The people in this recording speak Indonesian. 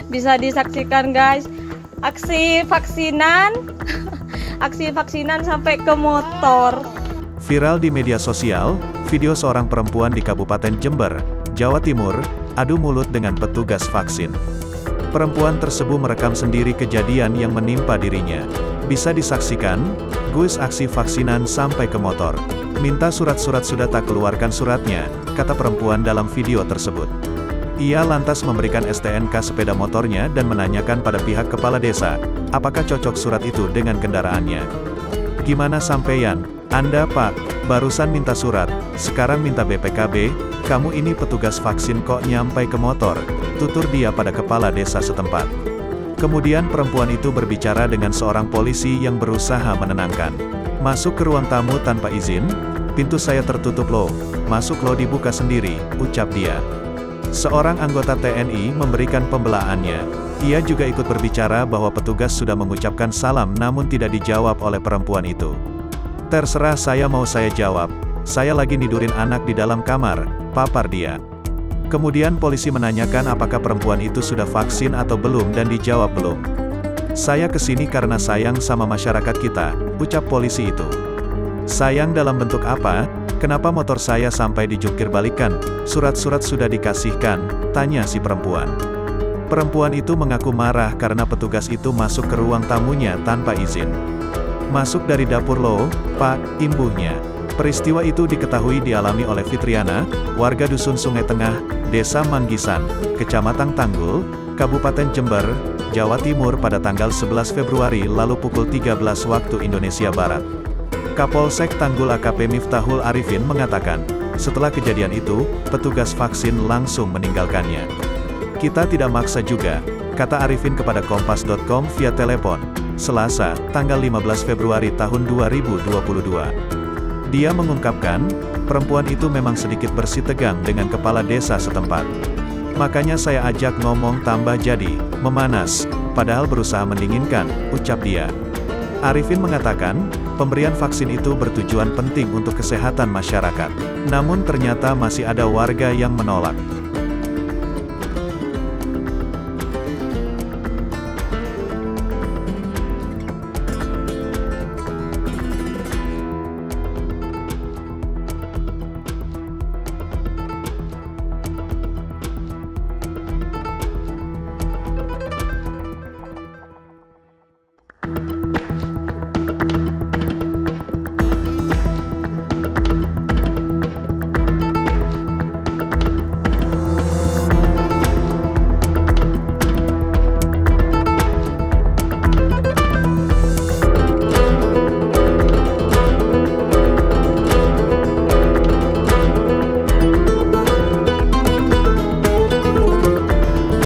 Bisa disaksikan guys, aksi vaksinan, aksi vaksinan sampai ke motor. Viral di media sosial, video seorang perempuan di Kabupaten Jember, Jawa Timur, adu mulut dengan petugas vaksin. Perempuan tersebut merekam sendiri kejadian yang menimpa dirinya. Bisa disaksikan, guys aksi vaksinan sampai ke motor. Minta surat-surat sudah tak keluarkan suratnya, kata perempuan dalam video tersebut. Ia lantas memberikan STNK sepeda motornya dan menanyakan pada pihak kepala desa, apakah cocok surat itu dengan kendaraannya. Gimana sampeyan? Anda Pak, barusan minta surat, sekarang minta BPKB, kamu ini petugas vaksin kok nyampai ke motor, tutur dia pada kepala desa setempat. Kemudian perempuan itu berbicara dengan seorang polisi yang berusaha menenangkan. Masuk ke ruang tamu tanpa izin, pintu saya tertutup loh, masuk loh dibuka sendiri, ucap dia. Seorang anggota TNI memberikan pembelaannya. Ia juga ikut berbicara bahwa petugas sudah mengucapkan salam namun tidak dijawab oleh perempuan itu. Terserah saya mau saya jawab, saya lagi nidurin anak di dalam kamar, papar dia. Kemudian polisi menanyakan apakah perempuan itu sudah vaksin atau belum dan dijawab belum. Saya kesini karena sayang sama masyarakat kita, ucap polisi itu. Sayang dalam bentuk apa? Kenapa motor saya sampai dijungkir balikan? Surat-surat sudah dikasihkan, tanya si perempuan. Perempuan itu mengaku marah karena petugas itu masuk ke ruang tamunya tanpa izin. Masuk dari dapur loh, Pak, imbuhnya. Peristiwa itu diketahui dialami oleh Fitriana, warga Dusun Sungai Tengah, Desa Manggisan, Kecamatan Tanggul, Kabupaten Jember, Jawa Timur pada tanggal 11 Februari lalu pukul 13 waktu Indonesia Barat. Kapolsek Tanggul AKP Miftahul Arifin mengatakan, setelah kejadian itu, petugas vaksin langsung meninggalkannya. Kita tidak maksa juga, kata Arifin kepada Kompas.com via telepon, Selasa, tanggal 15 Februari tahun 2022. Dia mengungkapkan, perempuan itu memang sedikit bersitegang dengan kepala desa setempat. Makanya saya ajak ngomong tambah jadi, memanas, padahal berusaha mendinginkan, ucap dia. Arifin mengatakan, pemberian vaksin itu bertujuan penting untuk kesehatan masyarakat. Namun ternyata masih ada warga yang menolak.